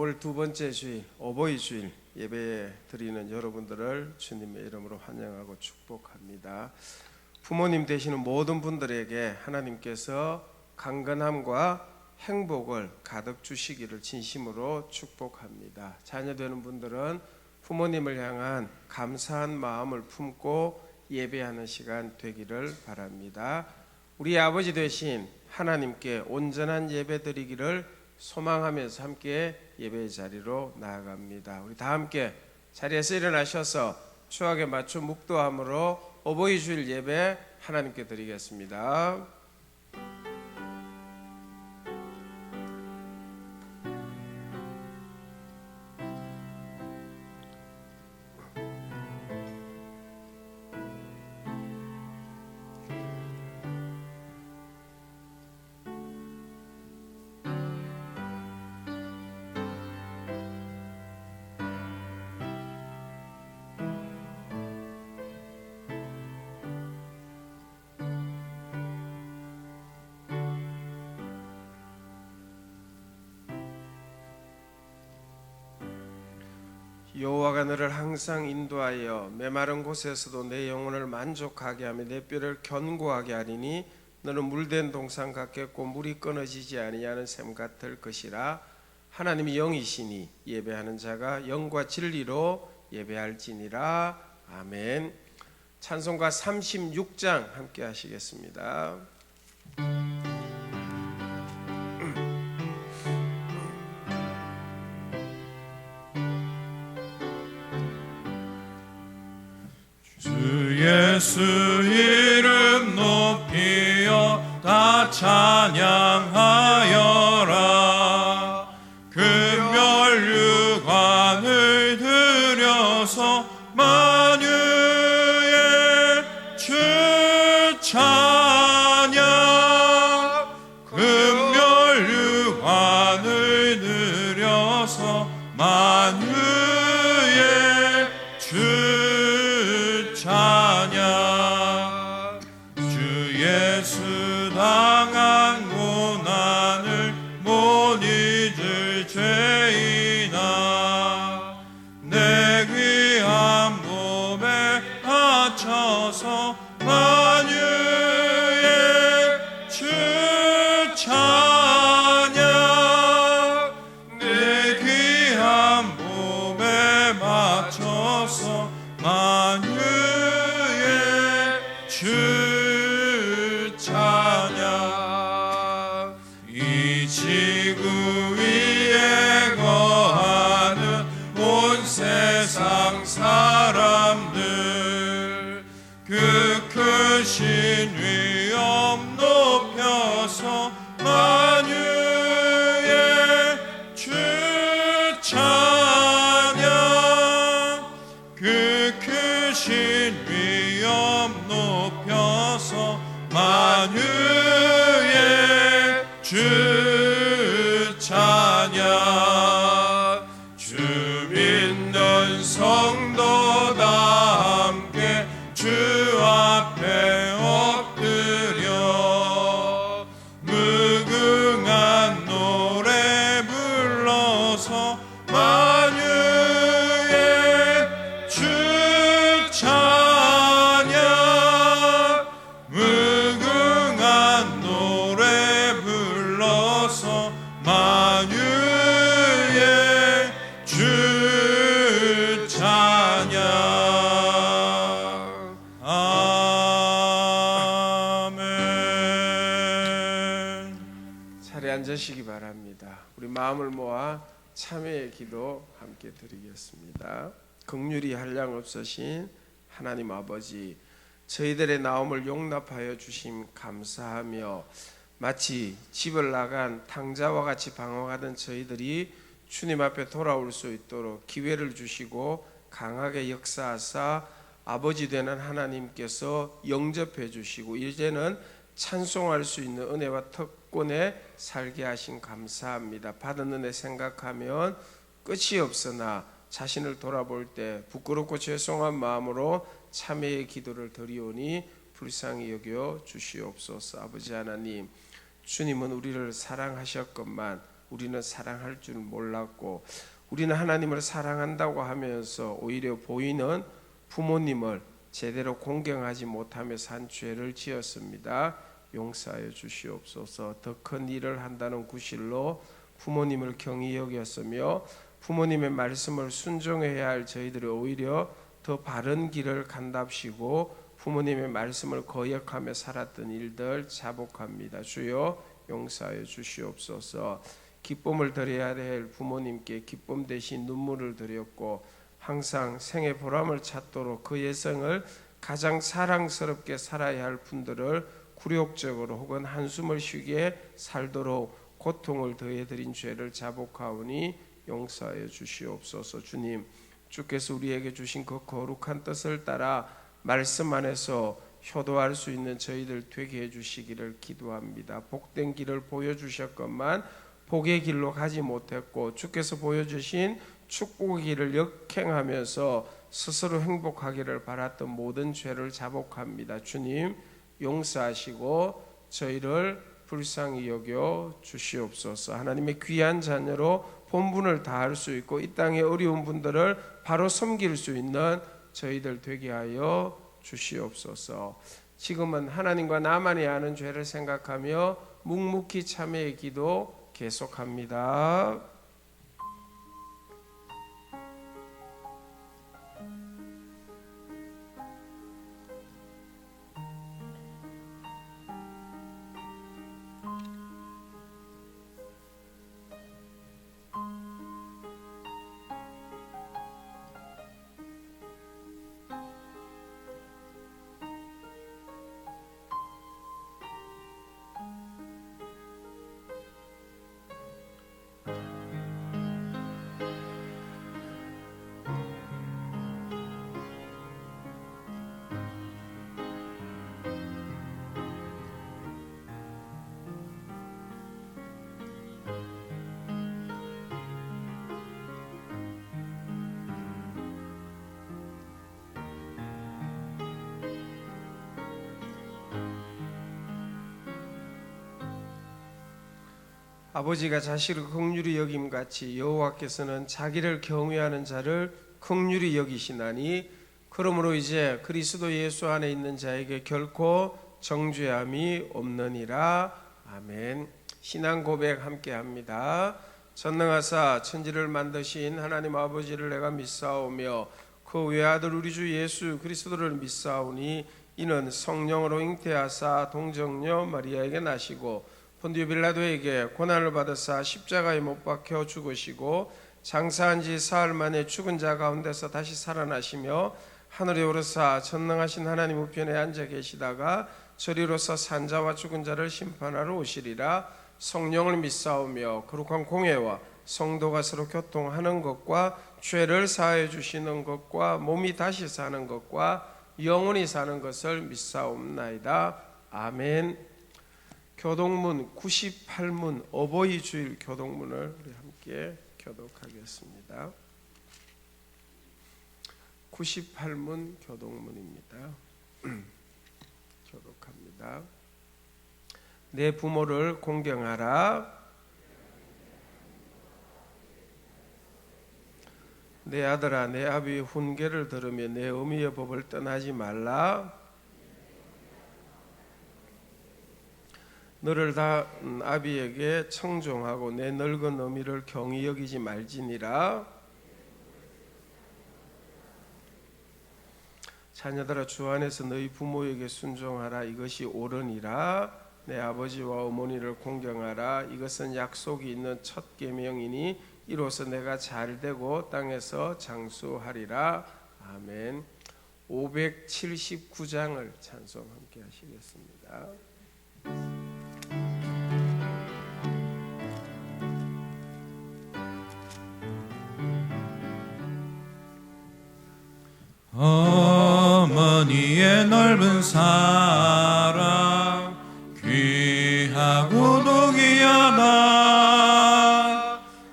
5월 두 번째 주일 어버이 주일 예배 드리는 여러분들을 주님의 이름으로 환영하고 축복합니다. 부모님 되시는 모든 분들에게 하나님께서 강건함과 행복을 가득 주시기를 진심으로 축복합니다. 자녀 되는 분들은 부모님을 향한 감사한 마음을 품고 예배하는 시간 되기를 바랍니다. 우리 아버지 되신 하나님께 온전한 예배 드리기를 소망하면서 함께 예배의 자리로 나아갑니다. 우리 다 함께 자리에서 일어나셔서 추억에 맞춰 묵도함으로 어버이 주일 예배 하나님께 드리겠습니다. 여호와가 너를 항상 인도하여 메마른 곳에서도 내 영혼을 만족하게 하며 내 뼈를 견고하게 하리니 너는 물된 동산 같겠고 물이 끊어지지 아니하는 샘 같을 것이라. 하나님이 영이시니 예배하는 자가 영과 진리로 예배할지니라. 아멘. 찬송가 36장 함께 하시겠습니다. 예수 이름 높이어 다 찬양하여라. 금멸유관을 들여서 만유의 주 찬양. 금멸유관을 들여서 만유의 주 찬양. 주 예수 당한 고난을 못 잊을 죄인아. 내 귀한 몸에 바쳐서 만유의 주 찬양. 내 귀한 몸에 바쳐서 만유의 주 찬양. 이 지구 위에 거하는 온 세상 사람들 그 크신 위엄 높여서 만유의 주 찬양. 그 크신 위엄 높여서 만유의 주 찬양. 주 믿는 성도 다 함께 주 앞에 엎드려 무궁한 노래 불러서 만유의 주 찬양. 무궁한 노래 불러서 만유의 주 찬양. 아멘. 자리에 앉으시기 바랍니다. 우리 마음을 모아 참회의 기도 함께 드리겠습니다. 긍휼히 한량 없으신 하나님 아버지, 저희들의 나옴을 용납하여 주심 감사하며 마치 집을 나간 탕자와 같이 방황하던 저희들이 주님 앞에 돌아올 수 있도록 기회를 주시고 강하게 역사하사 아버지 되는 하나님께서 영접해 주시고 이제는 찬송할 수 있는 은혜와 특권에 살게 하신 감사합니다. 받은 은혜 생각하면 끝이 없으나 자신을 돌아볼 때 부끄럽고 죄송한 마음으로 참회의 기도를 드리오니 불쌍히 여겨 주시옵소서. 아버지 하나님, 주님은 우리를 사랑하셨건만 우리는 사랑할 줄 몰랐고, 우리는 하나님을 사랑한다고 하면서 오히려 보이는 부모님을 제대로 공경하지 못하며 산 죄를 지었습니다. 용서하여 주시옵소서. 더 큰 일을 한다는 구실로 부모님을 경히 여겼으며 부모님의 말씀을 순종해야 할 저희들이 오히려 더 바른 길을 간답시고 부모님의 말씀을 거역하며 살았던 일들 자복합니다. 주여 용서하여 주시옵소서. 기쁨을 드려야 될 부모님께 기쁨 대신 눈물을 드렸고 항상 생의 보람을 찾도록 그 예성을 가장 사랑스럽게 살아야 할 분들을 굴욕적으로 혹은 한숨을 쉬게 살도록 고통을 더해드린 죄를 자복하오니 용서하여 주시옵소서. 주님, 주께서 우리에게 주신 그 거룩한 뜻을 따라 말씀 안에서 효도할 수 있는 저희들 되게 해주시기를 기도합니다. 복된 길을 보여주셨건만 복의 길로 가지 못했고 주께서 보여주신 축복의 길을 역행하면서 스스로 행복하기를 바랐던 모든 죄를 자복합니다. 주님, 용서하시고 저희를 불쌍히 여겨 주시옵소서. 하나님의 귀한 자녀로 본분을 다할 수 있고 이 땅의 어려운 분들을 바로 섬길 수 있는 저희들 되게 하여 주시옵소서. 지금은 하나님과 나만이 아는 죄를 생각하며 묵묵히 참회의 기도 계속합니다. 아버지가 자식을 긍휼히 여김같이 여호와께서는 자기를 경외하는 자를 긍휼히 여기시나니 그러므로 이제 그리스도 예수 안에 있는 자에게 결코 정죄함이 없느니라. 아멘. 신앙 고백 함께 합니다. 전능하사 천지를 만드신 하나님 아버지를 내가 믿사오며 그 외아들 우리 주 예수 그리스도를 믿사오니 이는 성령으로 잉태하사 동정녀 마리아에게 나시고 본디오 빌라도에게 고난을 받으사 십자가에 못 박혀 죽으시고 장사한 지 사흘 만에 죽은 자 가운데서 다시 살아나시며 하늘에 오르사 전능하신 하나님 우편에 앉아 계시다가 저리로서 산자와 죽은 자를 심판하러 오시리라. 성령을 믿사오며 거룩한 공회와 성도가 서로 교통하는 것과 죄를 사하여 주시는 것과 몸이 다시 사는 것과 영원히 사는 것을 믿사옵나이다. 아멘. 교독문 98문 어버이 주일 교독문을 우리 함께 교독하겠습니다. 98문 교독문입니다. 교독합니다. 내 부모를 공경하라. 내 아들아, 내 아비의 훈계를 들으며 내 어미의 법을 떠나지 말라. 너를 낳은 아비에게 청종하고 내 늙은 어미를 경히 여기지 말지니라. 자녀들아, 주 안에서 너희 부모에게 순종하라. 이것이 옳으니라. 내 아버지와 어머니를 공경하라. 이것은 약속이 있는 첫 계명이니 이로써 내가 잘되고 땅에서 장수하리라. 아멘. 579장을 찬송 함께 하시겠습니다. 어머니의 넓은 사랑 귀하고도 귀하다.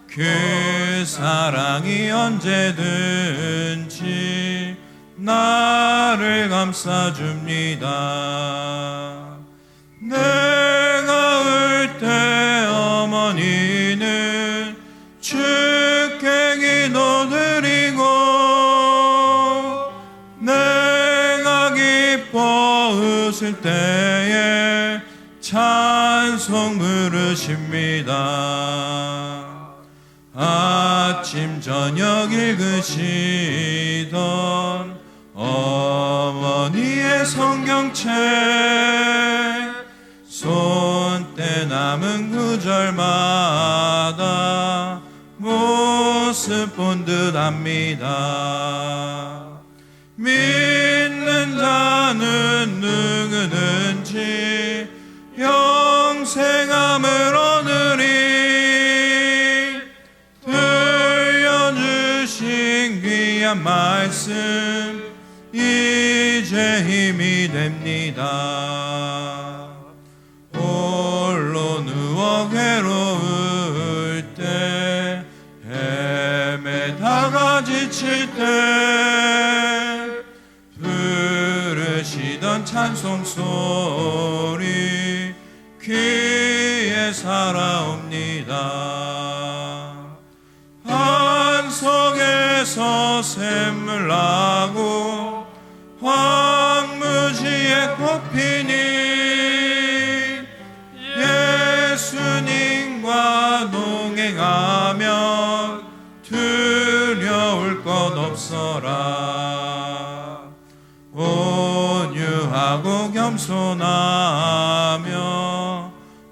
그 사랑이 언제든지 나를 감싸줍니다. 내가 울 때 어머니는 오셨을 때에 찬송 부르십니다. 아침 저녁 읽으시던 어머니의 성경책 손때 남은 구절마다 모습 본 듯합니다. 믿는 자는 누구든지 영생함을 얻으리. 들려주신 귀한 말씀 이제 힘이 됩니다. 홀로 누워 괴로울 때 헤매다가 지칠 때 부르시던 찬송 소리 귀에 살아옵니다. 반석에서 샘물 나고 황무지에 꽃 피니 예수님과 동행하면 두려울 것 없어라. 온유하고 겸손하며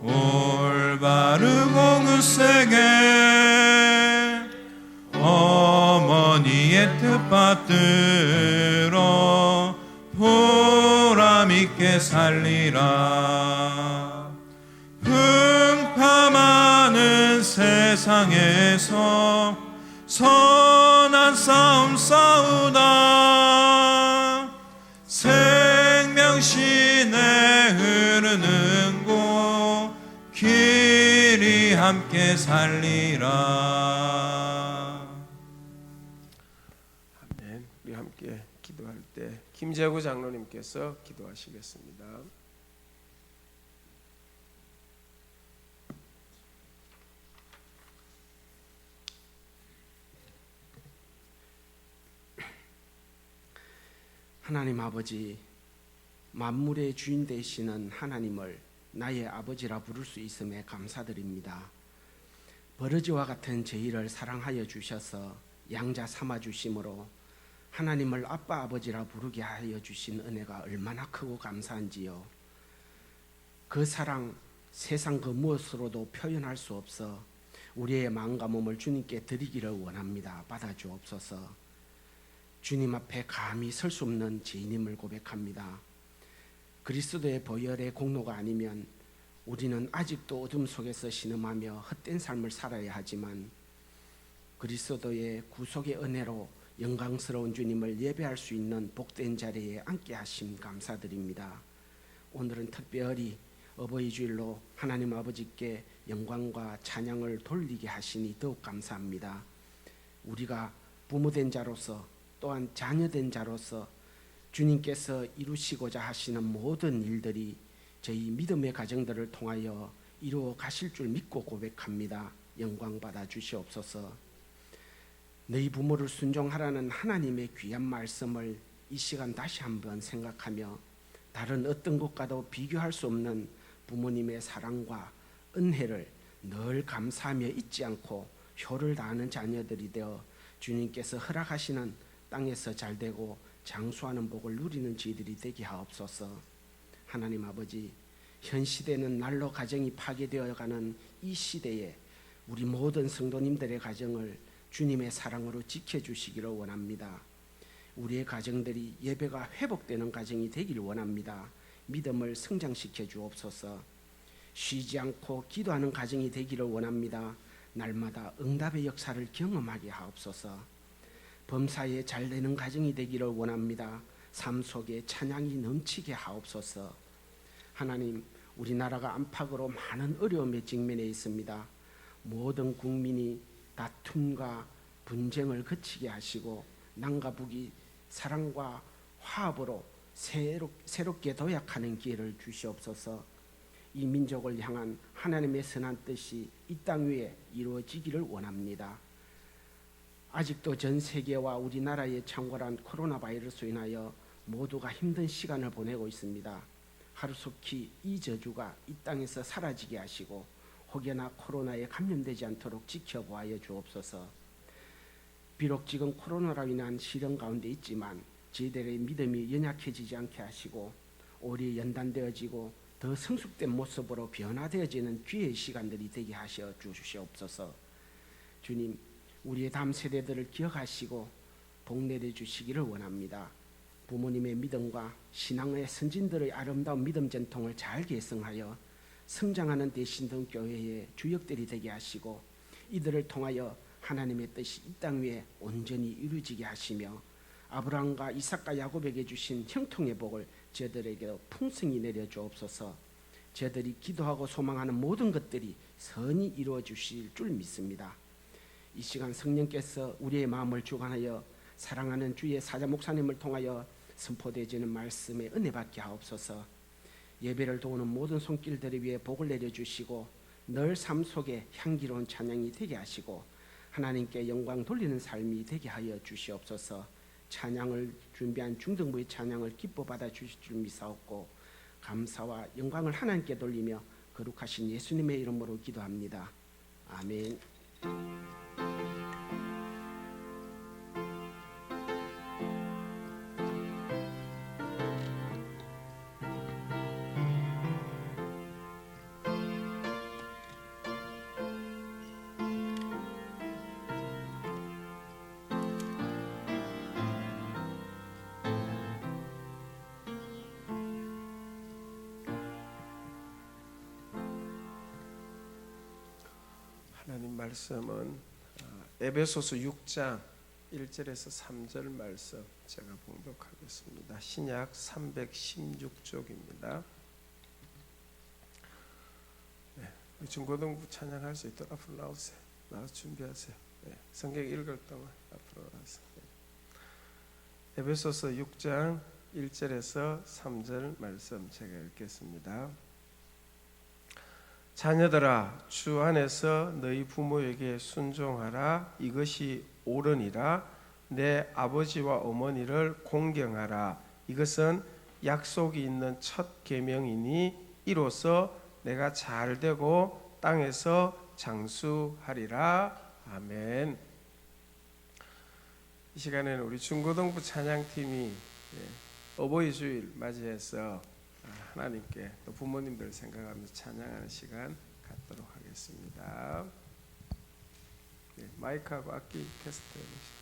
올바르고 굳세게 어머니의 뜻 받들어 보람있게 살리라. 풍파 많은 세상에서 선한 싸움 싸우다 생명신에 흐르는 곳 길이 함께 살리라. 아멘. 우리 함께 기도할 때 김재구 장로님께서 기도하시겠습니다. 하나님 아버지, 만물의 주인 되시는 하나님을 나의 아버지라 부를 수 있음에 감사드립니다. 버러지와 같은 저희를 사랑하여 주셔서 양자 삼아 주심으로 하나님을 아빠 아버지라 부르게 하여 주신 은혜가 얼마나 크고 감사한지요. 그 사랑 세상 그 무엇으로도 표현할 수 없어 우리의 마음과 몸을 주님께 드리기를 원합니다. 받아주옵소서. 주님 앞에 감히 설 수 없는 죄인임을 고백합니다. 그리스도의 보혈의 공로가 아니면 우리는 아직도 어둠 속에서 신음하며 헛된 삶을 살아야 하지만 그리스도의 구속의 은혜로 영광스러운 주님을 예배할 수 있는 복된 자리에 앉게 하심 감사드립니다. 오늘은 특별히 어버이 주일로 하나님 아버지께 영광과 찬양을 돌리게 하시니 더욱 감사합니다. 우리가 부모된 자로서 또한 자녀된 자로서 주님께서 이루시고자 하시는 모든 일들이 저희 믿음의 가정들을 통하여 이루어 가실 줄 믿고 고백합니다. 영광 받아 주시옵소서. 너희 부모를 순종하라는 하나님의 귀한 말씀을 이 시간 다시 한번 생각하며 다른 어떤 것과도 비교할 수 없는 부모님의 사랑과 은혜를 늘 감사하며 잊지 않고 효를 다하는 자녀들이 되어 주님께서 허락하시는 땅에서 잘되고 장수하는 복을 누리는 저희들이 되게 하옵소서. 하나님 아버지, 현 시대는 날로 가정이 파괴되어가는 이 시대에 우리 모든 성도님들의 가정을 주님의 사랑으로 지켜주시기를 원합니다. 우리의 가정들이 예배가 회복되는 가정이 되기를 원합니다. 믿음을 성장시켜 주옵소서. 쉬지 않고 기도하는 가정이 되기를 원합니다. 날마다 응답의 역사를 경험하게 하옵소서. 범사에 잘되는 가정이 되기를 원합니다. 삶 속에 찬양이 넘치게 하옵소서. 하나님, 우리나라가 안팎으로 많은 어려움에 직면해 있습니다. 모든 국민이 다툼과 분쟁을 그치게 하시고 남과 북이 사랑과 화합으로 새롭게 도약하는 기회를 주시옵소서. 이 민족을 향한 하나님의 선한 뜻이 이 땅 위에 이루어지기를 원합니다. 아직도 전 세계와 우리나라에 창궐한 코로나 바이러스로 인하여 모두가 힘든 시간을 보내고 있습니다. 하루속히 이 저주가 이 땅에서 사라지게 하시고 혹여나 코로나에 감염되지 않도록 지켜보아여 주옵소서. 비록 지금 코로나로 인한 시련 가운데 있지만 저희들의 믿음이 연약해지지 않게 하시고 올이 연단되어지고 더 성숙된 모습으로 변화되어지는 귀의 시간들이 되게 하셔 주시옵소서. 주님, 우리의 다음 세대들을 기억하시고 복 내려주시기를 원합니다. 부모님의 믿음과 신앙의 선진들의 아름다운 믿음 전통을 잘 계승하여 성장하는 대신동 교회의 주역들이 되게 하시고 이들을 통하여 하나님의 뜻이 이 땅 위에 온전히 이루어지게 하시며 아브라함과 이삭과 야곱에게 주신 형통의 복을 저들에게도 풍성히 내려 주옵소서. 저들이 기도하고 소망하는 모든 것들이 선히 이루어 주실 줄 믿습니다. 이 시간 성령께서 우리의 마음을 주관하여 사랑하는 주의 사자 목사님을 통하여 선포되어지는 말씀에 은혜 받게 하옵소서. 예배를 도우는 모든 손길들을 위해 복을 내려주시고 늘 삶 속에 향기로운 찬양이 되게 하시고 하나님께 영광 돌리는 삶이 되게 하여 주시옵소서. 찬양을 준비한 중등부의 찬양을 기뻐 받아 주실 줄 믿사옵고 감사와 영광을 하나님께 돌리며 거룩하신 예수님의 이름으로 기도합니다. 아멘. 하나님 말씀은 에베소서 6장 1절에서 3절 말씀 제가 봉독하겠습니다. 신약 316쪽입니다. 중고등부 찬양할 수 있도록 앞으로 나오세요. 나와서 준비하세요. 성경 읽을 동안 앞으로 나와서. 에베소서 6장 1절에서 3절 말씀 제가 읽겠습니다. 자녀들아, 주 안에서 너희 부모에게 순종하라. 이것이 옳으니라. 내 아버지와 어머니를 공경하라. 이것은 약속이 있는 첫 계명이니 이로써 내가 잘되고 땅에서 장수하리라. 아멘. 이 시간에는 우리 중고등부 찬양팀이 어버이 주일 맞이해서 하나님께 또 부모님들 생각하면서 찬양하는 시간 갖도록 하겠습니다. 마이크하고 악기 테스트 해보시죠.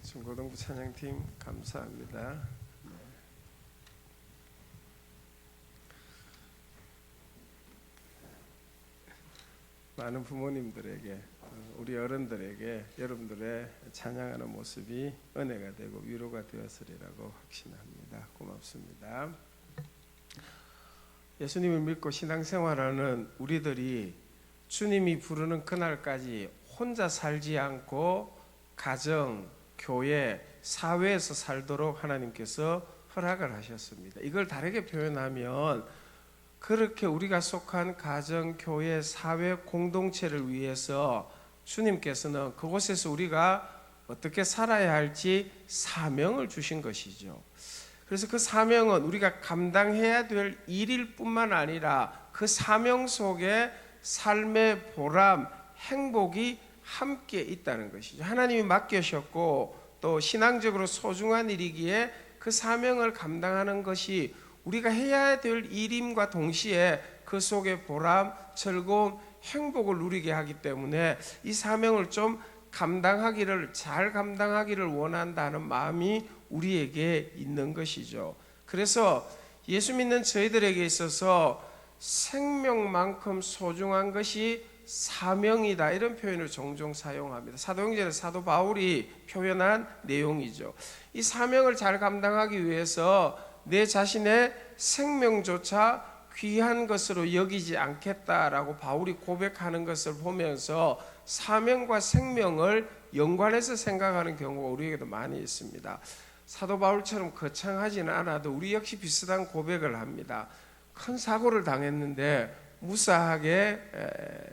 중고등부 찬양팀 감사합니다. 많은 부모님들에게, 우리 어른들에게 여러분들의 찬양하는 모습이 은혜가 되고 위로가 되었으리라고 확신합니다. 고맙습니다. 예수님을 믿고 신앙생활하는 우리들이 주님이 부르는 그날까지 혼자 살지 않고 가정, 교회, 사회에서 살도록 하나님께서 허락을 하셨습니다. 이걸 다르게 표현하면 그렇게 우리가 속한 가정, 교회, 사회 공동체를 위해서 주님께서는 그곳에서 우리가 어떻게 살아야 할지 사명을 주신 것이죠. 그래서 그 사명은 우리가 감당해야 될 일일 뿐만 아니라 그 사명 속에 삶의 보람, 행복이 함께 있다는 것이죠. 하나님이 맡기셨고 또 신앙적으로 소중한 일이기에 그 사명을 감당하는 것이 우리가 해야 될 일임과 동시에 그 속에 보람, 즐거움, 행복을 누리게 하기 때문에 이 사명을 좀 잘 감당하기를 원한다는 마음이 우리에게 있는 것이죠. 그래서 예수 믿는 저희들에게 있어서 생명만큼 소중한 것이 사명이다, 이런 표현을 종종 사용합니다. 사도행전에 사도 바울이 표현한 내용이죠. 이 사명을 잘 감당하기 위해서 내 자신의 생명조차 귀한 것으로 여기지 않겠다라고 바울이 고백하는 것을 보면서 사명과 생명을 연관해서 생각하는 경우가 우리에게도 많이 있습니다. 사도 바울처럼 거창하지는 않아도 우리 역시 비슷한 고백을 합니다. 큰 사고를 당했는데 무사하게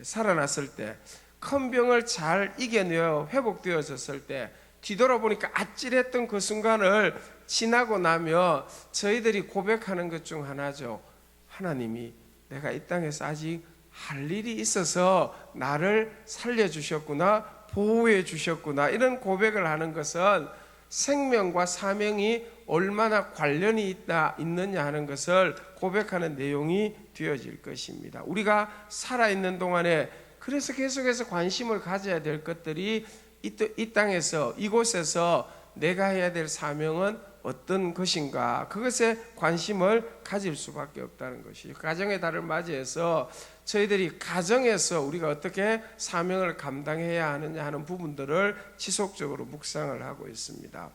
살아났을 때, 큰 병을 잘 이겨내어 회복되어졌을 때 뒤돌아보니까 아찔했던 그 순간을 지나고 나면 저희들이 고백하는 것 중 하나죠. 하나님이 내가 이 땅에서 아직 할 일이 있어서 나를 살려주셨구나, 보호해 주셨구나, 이런 고백을 하는 것은 생명과 사명이 얼마나 관련이 있느냐 하는 것을 고백하는 내용이 되어질 것입니다. 우리가 살아있는 동안에 그래서 계속해서 관심을 가져야 될 것들이 이 땅에서, 이곳에서 내가 해야 될 사명은 어떤 것인가, 그것에 관심을 가질 수밖에 없다는 것이죠. 가정의 달을 맞이해서 저희들이 가정에서 우리가 어떻게 사명을 감당해야 하느냐 하는 부분들을 지속적으로 묵상을 하고 있습니다.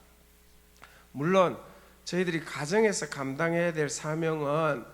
물론 저희들이 가정에서 감당해야 될 사명은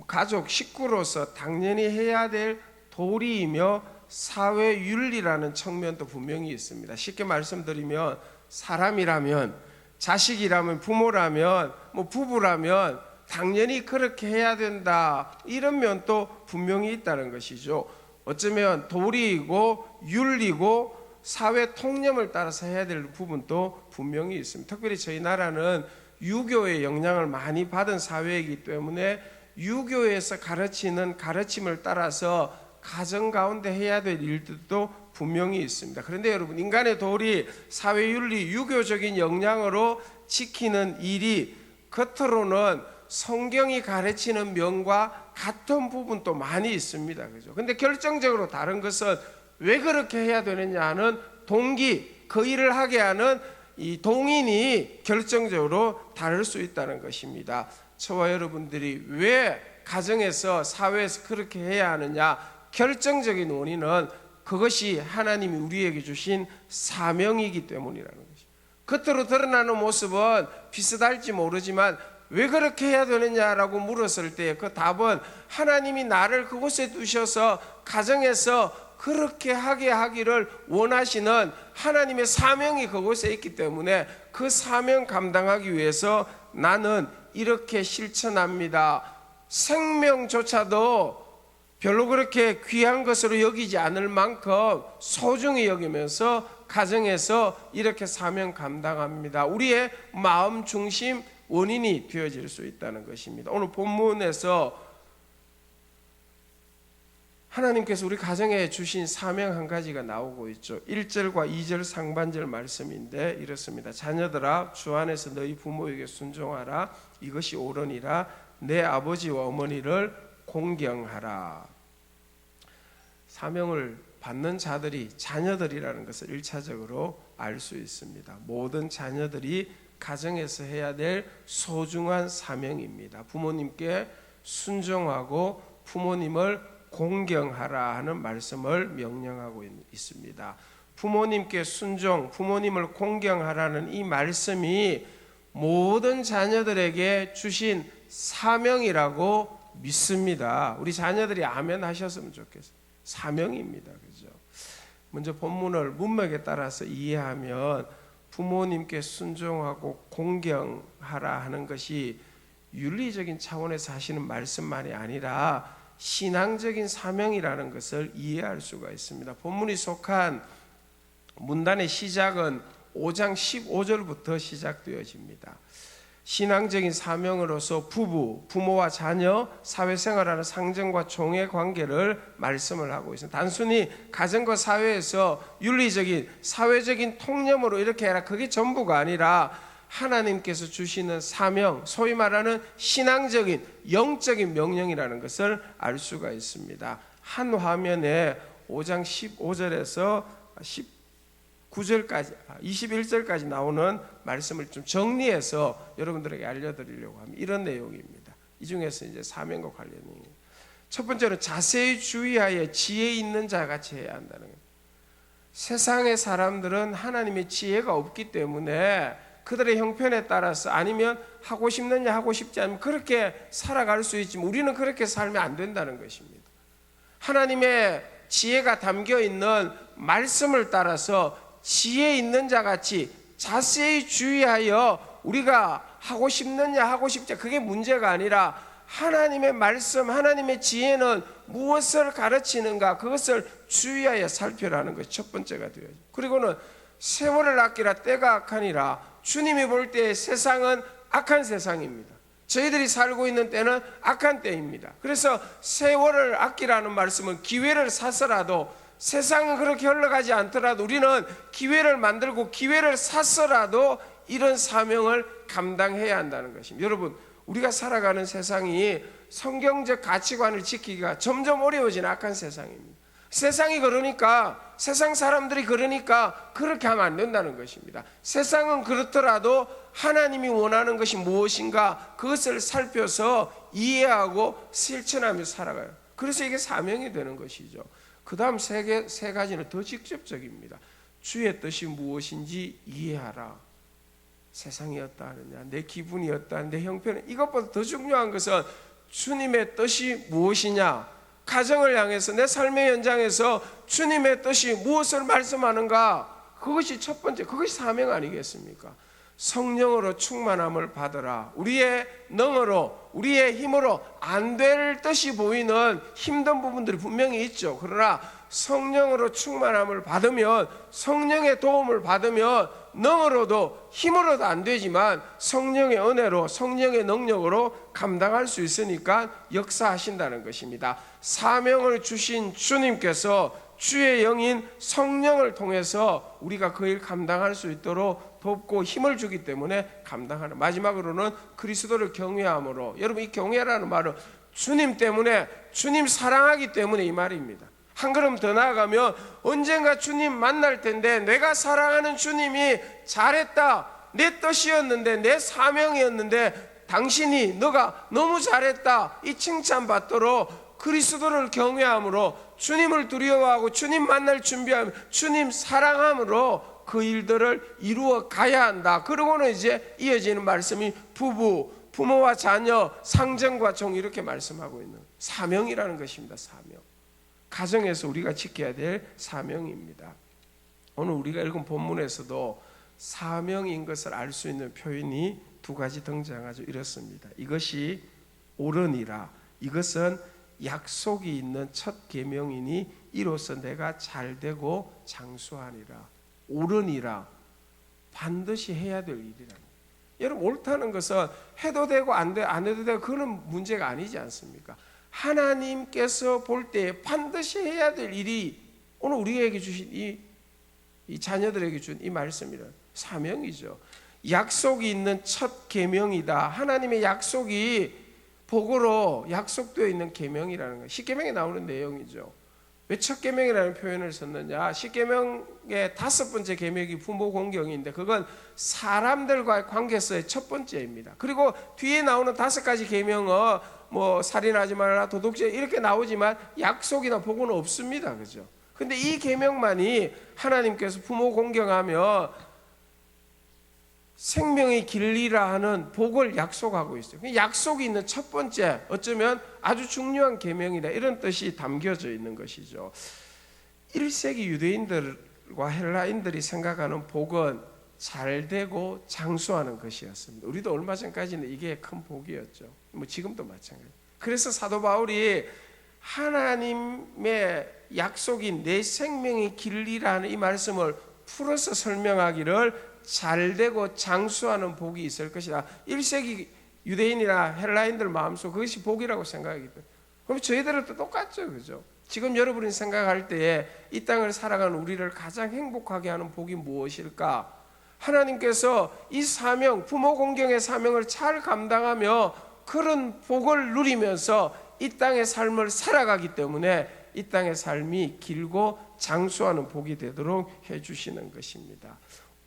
가족, 식구로서 당연히 해야 될 도리이며 사회윤리라는 측면도 분명히 있습니다. 쉽게 말씀드리면 사람이라면, 자식이라면, 부모라면, 부부라면 당연히 그렇게 해야 된다, 이런 면도 분명히 있다는 것이죠. 어쩌면 도리이고 윤리고 사회 통념을 따라서 해야 될 부분도 분명히 있습니다. 특별히 저희 나라는 유교의 영향을 많이 받은 사회이기 때문에 유교에서 가르치는 가르침을 따라서 가정 가운데 해야 될 일들도 분명히 있습니다. 그런데 여러분, 인간의 도리, 사회윤리, 유교적인 역량으로 지키는 일이 겉으로는 성경이 가르치는 면과 같은 부분도 많이 있습니다. 그죠? 근데 결정적으로 다른 것은 왜 그렇게 해야 되느냐 하는 동기, 그 일을 하게 하는 이 동인이 결정적으로 다를 수 있다는 것입니다. 저와 여러분들이 왜 가정에서, 사회에서 그렇게 해야 하느냐, 결정적인 원인은 그것이 하나님이 우리에게 주신 사명이기 때문이라는 것입니다. 겉으로 드러나는 모습은 비슷할지 모르지만 왜 그렇게 해야 되느냐라고 물었을 때 그 답은 하나님이 나를 그곳에 두셔서 가정에서 그렇게 하게 하기를 원하시는 하나님의 사명이 그곳에 있기 때문에 그 사명 감당하기 위해서 나는 이렇게 실천합니다. 생명조차도 별로 그렇게 귀한 것으로 여기지 않을 만큼 소중히 여기면서 가정에서 이렇게 사명 감당합니다. 우리의 마음 중심 원인이 되어질 수 있다는 것입니다. 오늘 본문에서 하나님께서 우리 가정에 주신 사명 한 가지가 나오고 있죠. 1절과 2절 상반절 말씀인데 이렇습니다. 자녀들아, 주 안에서 너희 부모에게 순종하라. 이것이 옳으니라. 내 아버지와 어머니를 공경하라. 사명을 받는 자들이, 자녀들이라는 것을 1차적으로 알 수 있습니다. 모든 자녀들이 가정에서 해야 될 소중한 사명입니다. 부모님께 순종하고 부모님을 공경하라 하는 말씀을 명령하고 있습니다. 부모님께 순종, 부모님을 공경하라는 이 말씀이 모든 자녀들에게 주신 사명이라고 믿습니다. 우리 자녀들이 아멘 하셨으면 좋겠어요. 사명입니다. 그죠? 먼저 본문을 문맥에 따라서 이해하면 부모님께 순종하고 공경하라 하는 것이 윤리적인 차원에서 하시는 말씀만이 아니라 신앙적인 사명이라는 것을 이해할 수가 있습니다. 본문이 속한 문단의 시작은 5장 15절부터 시작되어집니다. 신앙적인 사명으로서 부모와 자녀, 사회생활하는 상정과 종의 관계를 말씀을 하고 있습니다. 단순히 가정과 사회에서 윤리적인 사회적인 통념으로 이렇게 해라, 그게 전부가 아니라 하나님께서 주시는 사명, 소위 말하는 신앙적인 영적인 명령이라는 것을 알 수가 있습니다. 한 화면에 5장 15절에서 19절까지 21절까지 나오는 말씀을 좀 정리해서 여러분들에게 알려드리려고 합니다. 이런 내용입니다. 이 중에서 이제 사명과 관련 내용입니다. 첫 번째는 자세히 주의하여 지혜 있는 자같이 해야 한다는 거예요. 세상의 사람들은 하나님의 지혜가 없기 때문에 그들의 형편에 따라서 아니면 하고 싶느냐 하고 싶지 않으면 그렇게 살아갈 수 있지만 우리는 그렇게 살면 안 된다는 것입니다. 하나님의 지혜가 담겨있는 말씀을 따라서 지혜 있는 자같이 자세히 주의하여 우리가 하고 싶느냐 하고 싶지 않으면 그게 문제가 아니라 하나님의 말씀, 하나님의 지혜는 무엇을 가르치는가 그것을 주의하여 살펴라는 것이 첫 번째가 되어요. 그리고는 세월을 아끼라 때가 악하니라. 주님이 볼 때 세상은 악한 세상입니다. 저희들이 살고 있는 때는 악한 때입니다. 그래서 세월을 아끼라는 말씀은 기회를 사서라도 세상은 그렇게 흘러가지 않더라도 우리는 기회를 만들고 기회를 사서라도 이런 사명을 감당해야 한다는 것입니다. 여러분, 우리가 살아가는 세상이 성경적 가치관을 지키기가 점점 어려워지는 악한 세상입니다. 세상이 그러니까 세상 사람들이 그러니까 그렇게 하면 안 된다는 것입니다. 세상은 그렇더라도 하나님이 원하는 것이 무엇인가 그것을 살펴서 이해하고 실천하며 살아가요. 그래서 이게 사명이 되는 것이죠. 그 다음 세 가지는 더 직접적입니다. 주의 뜻이 무엇인지 이해하라. 세상이 어떠하느냐, 내 기분이 어떠하느냐, 내 형편은, 이것보다 더 중요한 것은 주님의 뜻이 무엇이냐, 가정을 향해서 내 삶의 현장에서 주님의 뜻이 무엇을 말씀하는가, 그것이 첫 번째, 그것이 사명 아니겠습니까? 성령으로 충만함을 받으라. 우리의 능으로, 우리의 힘으로 안 될 뜻이 보이는 힘든 부분들이 분명히 있죠. 그러나 성령으로 충만함을 받으면, 성령의 도움을 받으면 능으로도 힘으로도 안 되지만 성령의 은혜로, 성령의 능력으로 감당할 수 있으니까 역사하신다는 것입니다. 사명을 주신 주님께서 주의 영인 성령을 통해서 우리가 그 일 감당할 수 있도록 돕고 힘을 주기 때문에 감당하는. 마지막으로는 그리스도를 경외함으로. 여러분, 이 경외라는 말은 주님 때문에, 주님 사랑하기 때문에 이 말입니다. 한 걸음 더 나아가면 언젠가 주님 만날 텐데 내가 사랑하는 주님이 잘했다, 내 뜻이었는데, 내 사명이었는데 당신이, 너가 너무 잘했다, 이 칭찬받도록 그리스도를 경외함으로, 주님을 두려워하고 주님 만날 준비하며 주님 사랑함으로 그 일들을 이루어 가야 한다. 그러고는 이제 이어지는 말씀이 부모와 자녀, 상정과 종, 이렇게 말씀하고 있는 사명이라는 것입니다. 사명. 가정에서 우리가 지켜야 될 사명입니다. 오늘 우리가 읽은 본문에서도 사명인 것을 알 수 있는 표현이 두 가지 등장하죠. 이렇습니다. 이것이 옳으니라. 이것은 약속이 있는 첫 계명이니 이로써 내가 잘되고 장수하니라. 옳으니라. 반드시 해야 될 일이라는 거예요. 여러분, 옳다는 것은 해도 되고 안 해도 되고 그런 문제가 아니지 않습니까? 하나님께서 볼 때 반드시 해야 될 일이 오늘 우리에게 주신 이 자녀들에게 준 이 말씀이란 사명이죠. 약속이 있는 첫 계명이다. 하나님의 약속이 복으로 약속되어 있는 계명이라는 거예요. 십계명에 나오는 내용이죠. 왜 첫 계명이라는 표현을 썼느냐? 10계명의 5번째 계명이 부모 공경인데 그건 사람들과의 관계에서의 첫 번째입니다. 그리고 뒤에 나오는 5가지 계명은 뭐 살인하지 말라, 도둑질 이렇게 나오지만 약속이나 복은 없습니다. 그죠? 근데 이 계명만이 하나님께서 부모 공경하며 생명의 길리라 하는 복을 약속하고 있어요. 약속이 있는 첫 번째, 어쩌면 아주 중요한 계명이다, 이런 뜻이 담겨져 있는 것이죠. 1세기 유대인들과 헬라인들이 생각하는 복은 잘되고 장수하는 것이었습니다. 우리도 얼마 전까지는 이게 큰 복이었죠. 뭐 지금도 마찬가지. 그래서 사도 바울이 하나님의 약속인 내 생명의 길리라는 이 말씀을 풀어서 설명하기를 잘되고 장수하는 복이 있을 것이다. 1세기 유대인이나 헬라인들 마음속 그것이 복이라고 생각하기 때문에. 그럼 저희들도 똑같죠. 그죠? 지금 여러분이 생각할 때에 이 땅을 살아가는 우리를 가장 행복하게 하는 복이 무엇일까? 하나님께서 이 사명, 부모 공경의 사명을 잘 감당하며 그런 복을 누리면서 이 땅의 삶을 살아가기 때문에 이 땅의 삶이 길고 장수하는 복이 되도록 해주시는 것입니다.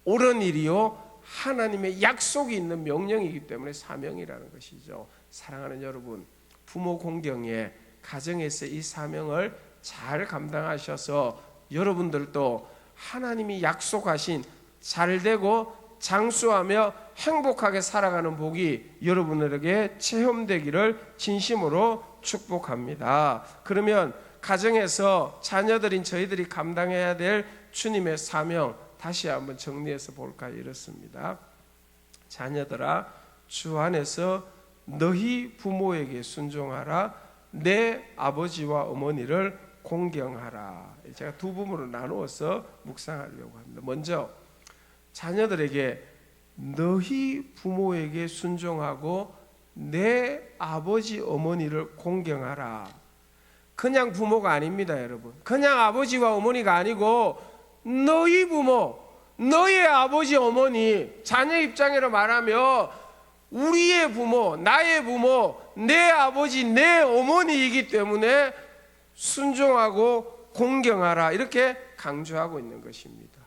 옳은 일이요 하나님의 약속이 있는 명령이기 때문에 사명이라는 것이죠. 사랑하는 여러분, 부모 공경에 가정에서 이 사명을 잘 감당하셔서 여러분들도 하나님이 약속하신 잘되고 장수하며 행복하게 살아가는 복이 여러분들에게 체험되기를 진심으로 축복합니다. 그러면 가정에서 자녀들인 저희들이 감당해야 될 주님의 사명 다시 한번 정리해서 볼까요? 이렇습니다. 자녀들아, 주 안에서 너희 부모에게 순종하라. 내 아버지와 어머니를 공경하라. 제가 두 부분으로 나누어서 묵상하려고 합니다. 먼저 자녀들에게 너희 부모에게 순종하고 내 아버지 어머니를 공경하라. 그냥 부모가 아닙니다, 여러분. 그냥 아버지와 어머니가 아니고 너희 부모, 너의 아버지 어머니, 자녀 입장으로 말하면 우리의 부모, 나의 부모, 내 아버지, 내 어머니이기 때문에 순종하고 공경하라, 이렇게 강조하고 있는 것입니다.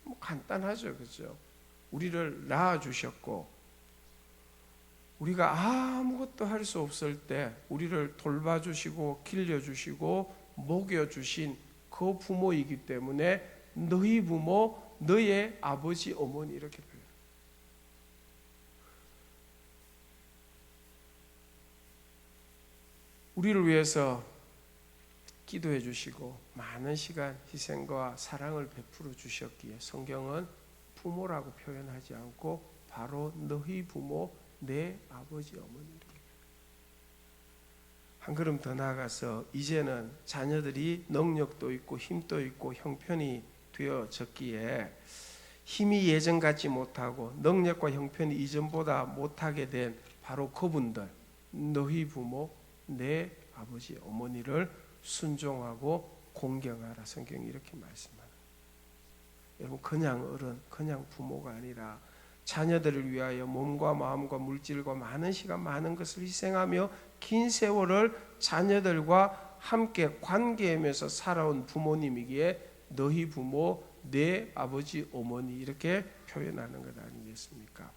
뭐 간단하죠, 그죠? 우리를 낳아주셨고 우리가 아무것도 할 수 없을 때 우리를 돌봐주시고 길려주시고 먹여주신 그 부모이기 때문에 너희 부모, 너의 아버지, 어머니, 이렇게 표현해요. 우리를 위해서 기도해 주시고 많은 시간 희생과 사랑을 베풀어 주셨기에 성경은 부모라고 표현하지 않고 바로 너희 부모, 내 아버지, 어머니, 한 걸음 더 나아가서 이제는 자녀들이 능력도 있고 힘도 있고 형편이 되어졌기에 힘이 예전 같지 못하고 능력과 형편이 이전보다 못하게 된 바로 그분들, 너희 부모, 내 아버지, 어머니를 순종하고 공경하라. 성경이 이렇게 말씀합니다. 여러분, 그냥 어른, 그냥 부모가 아니라 자녀들을 위하여 몸과 마음과 물질과 많은 시간, 많은 것을 희생하며 긴 세월을 자녀들과 함께 관계하면서 살아온 부모님이기에 너희 부모, 내 아버지, 어머니, 이렇게 표현하는 것 아니겠습니까?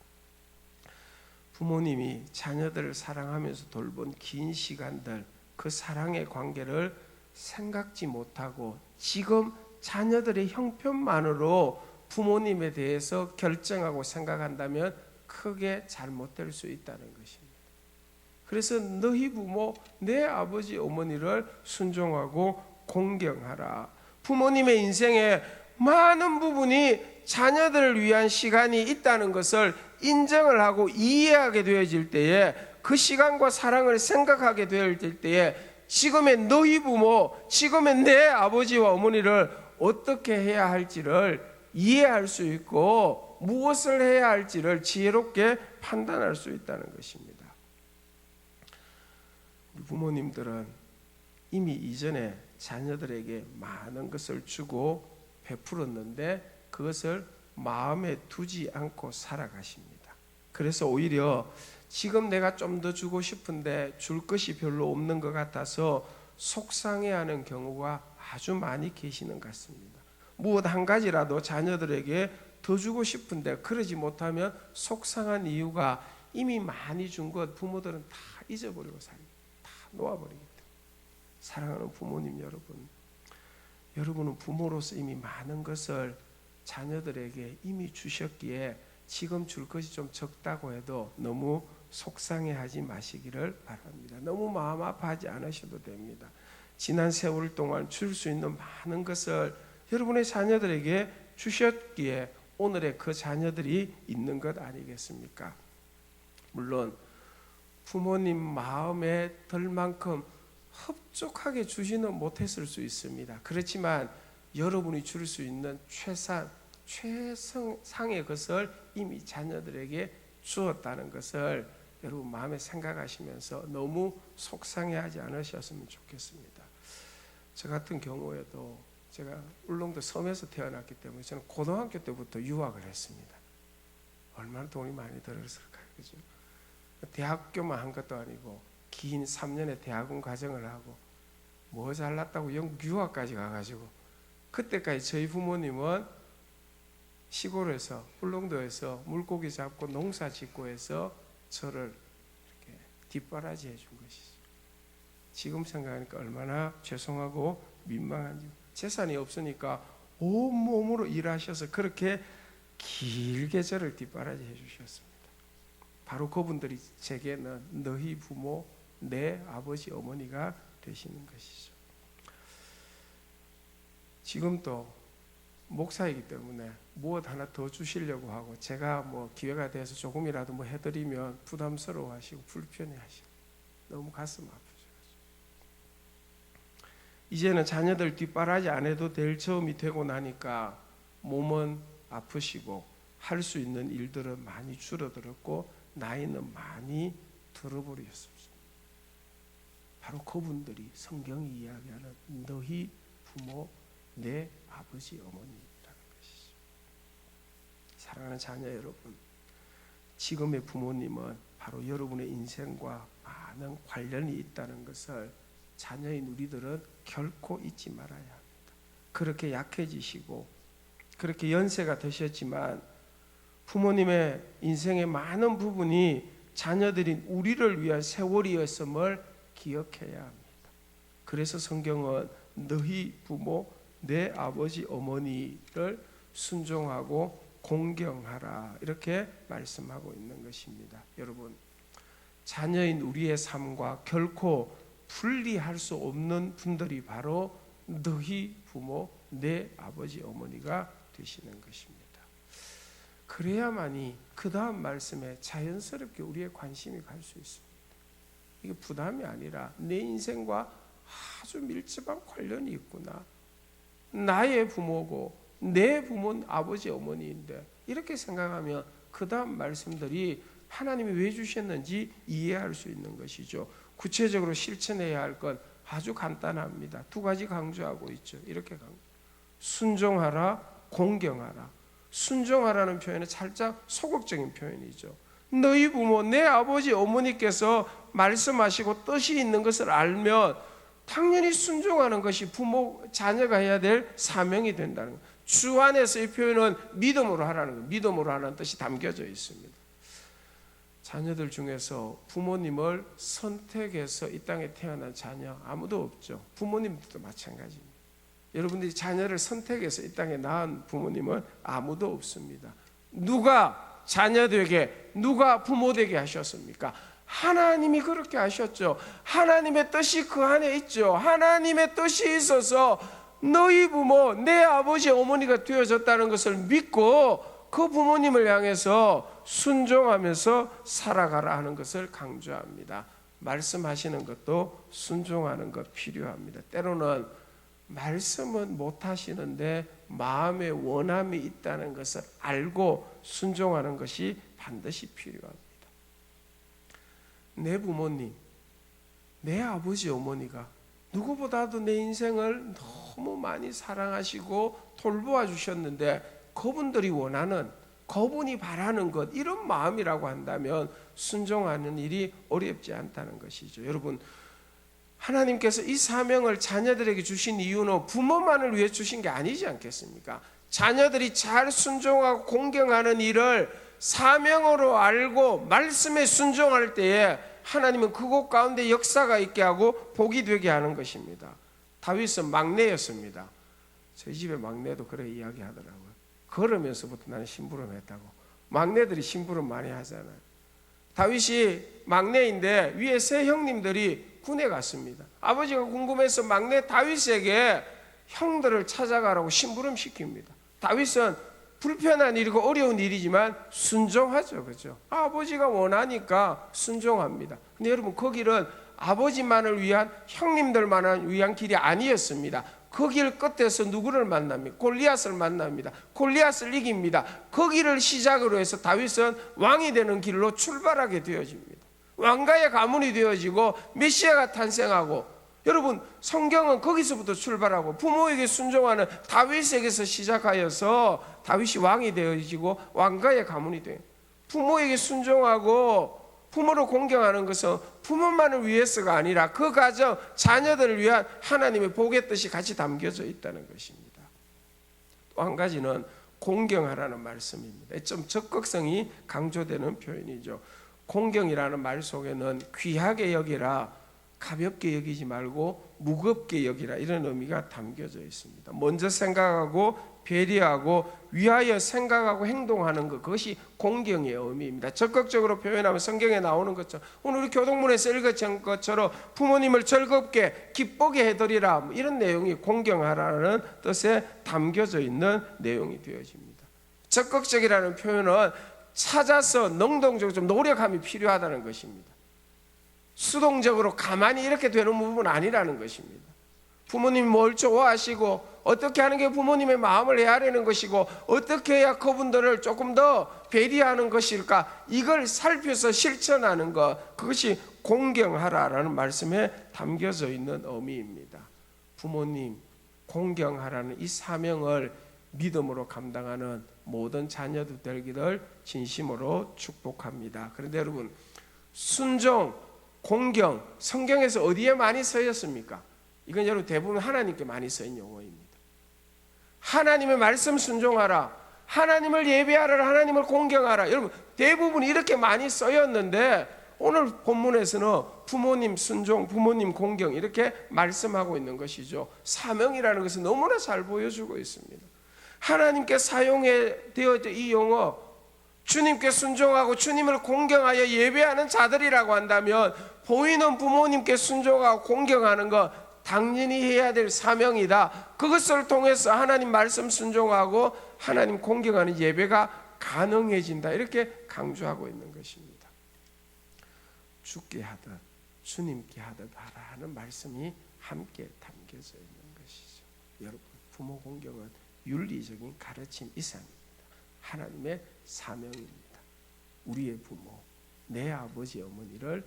부모님이 자녀들을 사랑하면서 돌본 긴 시간들, 그 사랑의 관계를 생각지 못하고 지금 자녀들의 형편만으로 부모님에 대해서 결정하고 생각한다면 크게 잘못될 수 있다는 것입니다. 그래서 너희 부모, 내 아버지, 어머니를 순종하고 공경하라. 부모님의 인생에 많은 부분이 자녀들을 위한 시간이 있다는 것을 인정을 하고 이해하게 되어질 때에, 그 시간과 사랑을 생각하게 되어질 때에 지금의 너희 부모, 지금의 내 아버지와 어머니를 어떻게 해야 할지를 이해할 수 있고 무엇을 해야 할지를 지혜롭게 판단할 수 있다는 것입니다. 우리 부모님들은 이미 이전에 자녀들에게 많은 것을 주고 베풀었는데 그것을 마음에 두지 않고 살아가십니다. 그래서 오히려 지금 내가 좀 더 주고 싶은데 줄 것이 별로 없는 것 같아서 속상해하는 경우가 아주 많이 계시는 것 같습니다. 무엇 한 가지라도 자녀들에게 더 주고 싶은데 그러지 못하면 속상한 이유가 이미 많이 준 것 부모들은 다 잊어버리고 삽니다. 다 놓아버리기 때문에. 사랑하는 부모님 여러분, 여러분은 부모로서 이미 많은 것을 자녀들에게 이미 주셨기에 지금 줄 것이 좀 적다고 해도 너무 속상해하지 마시기를 바랍니다. 너무 마음 아파하지 않으셔도 됩니다. 지난 세월 동안 줄 수 있는 많은 것을 여러분의 자녀들에게 주셨기에 오늘의 그 자녀들이 있는 것 아니겠습니까? 물론 부모님 마음에 들 만큼 흡족하게 주지는 못했을 수 있습니다. 그렇지만 여러분이 줄 수 있는 최상의 것을 이미 자녀들에게 주었다는 것을 여러분 마음에 생각하시면서 너무 속상해하지 않으셨으면 좋겠습니다. 저 같은 경우에도 제가 울릉도 섬에서 태어났기 때문에 저는 고등학교 때부터 유학을 했습니다. 얼마나 돈이 많이 들었을까요? 그죠? 대학교만 한 것도 아니고 긴 3년의 대학원 과정을 하고 뭐 잘났다고 영국 유학까지 가가지고 그때까지 저희 부모님은 시골에서 울릉도에서 물고기 잡고 농사 짓고 해서 저를 이렇게 뒷바라지 해준 것이죠. 지금 생각하니까 얼마나 죄송하고 민망한지. 재산이 없으니까 온몸으로 일하셔서 그렇게 길게 저를 뒷바라지 해주셨습니다. 바로 그분들이 제게는 너희 부모, 내 아버지, 어머니가 되시는 것이죠. 지금도 목사이기 때문에 무엇 하나 더 주시려고 하고 제가 뭐 기회가 돼서 조금이라도 뭐 해드리면 부담스러워하시고 불편해하시고 너무 가슴 아프죠. 이제는 자녀들 뒷바라지 안 해도 될 처음이 되고 나니까 몸은 아프시고 할 수 있는 일들은 많이 줄어들었고 나이는 많이 들어버렸습니다. 바로 그분들이 성경이 이야기하는 너희 부모, 내 아버지, 어머니라는 것이죠. 사랑하는 자녀 여러분, 지금의 부모님은 바로 여러분의 인생과 많은 관련이 있다는 것을 자녀인 우리들은 결코 잊지 말아야 합니다. 그렇게 약해지시고 그렇게 연세가 드셨지만 부모님의 인생의 많은 부분이 자녀들인 우리를 위한 세월이었음을 기억해야 합니다. 그래서 성경은 너희 부모, 내 아버지, 어머니를 순종하고 공경하라 이렇게 말씀하고 있는 것입니다. 여러분, 자녀인 우리의 삶과 결코 분리할 수 없는 분들이 바로 너희 부모, 내 아버지, 어머니가 되시는 것입니다. 그래야만이 그 다음 말씀에 자연스럽게 우리의 관심이 갈 수 있습니다. 이게 부담이 아니라 내 인생과 아주 밀접한 관련이 있구나. 나의 부모고 내 부모는 아버지, 어머니인데 이렇게 생각하면 그 다음 말씀들이 하나님이 왜 주셨는지 이해할 수 있는 것이죠. 구체적으로 실천해야 할 건 아주 간단합니다. 두 가지 강조하고 있죠. 이렇게 순종하라, 공경하라. 순종하라는 표현은 살짝 소극적인 표현이죠. 너희 부모, 내 아버지, 어머니께서 말씀하시고 뜻이 있는 것을 알면 당연히 순종하는 것이 부모, 자녀가 해야 될 사명이 된다는 거예요. 주 안에서 이 표현은 믿음으로 하라는 거예요. 믿음으로 하라는 뜻이 담겨져 있습니다. 자녀들 중에서 부모님을 선택해서 이 땅에 태어난 자녀 아무도 없죠. 부모님들도 마찬가지입니다. 여러분들이 자녀를 선택해서 이 땅에 낳은 부모님은 아무도 없습니다. 누가 자녀되게, 누가 부모되게 하셨습니까? 하나님이 그렇게 하셨죠. 하나님의 뜻이 그 안에 있죠. 하나님의 뜻이 있어서 너희 부모, 내 아버지, 어머니가 되어졌다는 것을 믿고 그 부모님을 향해서 순종하면서 살아가라 하는 것을 강조합니다. 말씀하시는 것도 순종하는 것 필요합니다. 때로는 말씀은 못하시는데 마음에 원함이 있다는 것을 알고 순종하는 것이 반드시 필요합니다. 내 부모님, 내 아버지, 어머니가 누구보다도 내 인생을 너무 많이 사랑하시고 돌보아 주셨는데 그분들이 원하는, 그분이 바라는 것, 이런 마음이라고 한다면 순종하는 일이 어렵지 않다는 것이죠. 여러분, 하나님께서 이 사명을 자녀들에게 주신 이유는 부모만을 위해 주신 게 아니지 않겠습니까? 자녀들이 잘 순종하고 공경하는 일을 사명으로 알고 말씀에 순종할 때에 하나님은 그곳 가운데 역사가 있게 하고 복이 되게 하는 것입니다. 다윗은 막내였습니다. 저희 집에 막내도 그래 이야기하더라고요. 걸으면서부터 나는 심부름했다고. 막내들이 심부름 많이 하잖아요. 다윗이 막내인데 위에 세 형님들이 군에 갔습니다. 아버지가 궁금해서 막내 다윗에게 형들을 찾아가라고 심부름 시킵니다. 다윗은 불편한 일이고 어려운 일이지만 순종하죠. 그렇죠? 아버지가 원하니까 순종합니다. 근데 여러분 그 길은 아버지만을 위한 형님들만을 위한 길이 아니었습니다. 그 길 끝에서 누구를 만납니까? 골리앗을 만납니다. 골리앗을 이깁니다. 그 길을 시작으로 해서 다윗은 왕이 되는 길로 출발하게 되어집니다. 왕가의 가문이 되어지고 메시아가 탄생하고, 여러분 성경은 거기서부터 출발하고 부모에게 순종하는 다윗에게서 시작하여서 다윗이 왕이 되어지고 왕가의 가문이 돼요. 부모에게 순종하고 부모를 공경하는 것은 부모만을 위해서가 아니라 그 가정 자녀들을 위한 하나님의 복의 뜻이 같이 담겨져 있다는 것입니다. 또 한 가지는 공경하라는 말씀입니다. 좀 적극성이 강조되는 표현이죠. 공경이라는 말 속에는 귀하게 여기라, 가볍게 여기지 말고 무겁게 여기라, 이런 의미가 담겨져 있습니다. 먼저 생각하고 배려하고 위하여 생각하고 행동하는 것, 그것이 공경의 의미입니다. 적극적으로 표현하면 성경에 나오는 것처럼, 오늘 우리 교동문에서 읽은 것처럼 부모님을 즐겁게 기쁘게 해드리라, 이런 내용이 공경하라는 뜻에 담겨져 있는 내용이 되어집니다. 적극적이라는 표현은 찾아서 능동적으로 좀 노력함이 필요하다는 것입니다. 수동적으로 가만히 이렇게 되는 부분은 아니라는 것입니다. 부모님이 뭘 좋아하시고 어떻게 하는 게 부모님의 마음을 헤아리는 것이고 어떻게 해야 그분들을 조금 더 배려하는 것일까, 이걸 살펴서 실천하는 것, 그것이 공경하라라는 말씀에 담겨져 있는 의미입니다. 부모님 공경하라는 이 사명을 믿음으로 감당하는 모든 자녀들 되기를 진심으로 축복합니다. 그런데 여러분, 순종, 공경, 성경에서 어디에 많이 쓰였습니까? 이건 여러분 대부분 하나님께 많이 쓰인 용어입니다. 하나님의 말씀 순종하라, 하나님을 예배하라, 하나님을 공경하라, 여러분 대부분 이렇게 많이 쓰였는데 오늘 본문에서는 부모님 순종, 부모님 공경 이렇게 말씀하고 있는 것이죠. 사명이라는 것을 너무나 잘 보여주고 있습니다. 하나님께 사용해 되어져 이 용어, 주님께 순종하고 주님을 공경하여 예배하는 자들이라고 한다면 보이는 부모님께 순종하고 공경하는 것 당연히 해야 될 사명이다. 그것을 통해서 하나님 말씀 순종하고 하나님 공경하는 예배가 가능해진다, 이렇게 강조하고 있는 것입니다. 주께 하듯 주님께 하듯 하라 하는 말씀이 함께 담겨져 있는 것이죠. 여러분, 부모 공경은 윤리적인 가르침 이상입니다. 하나님의 사명입니다. 우리의 부모, 내 아버지 어머니를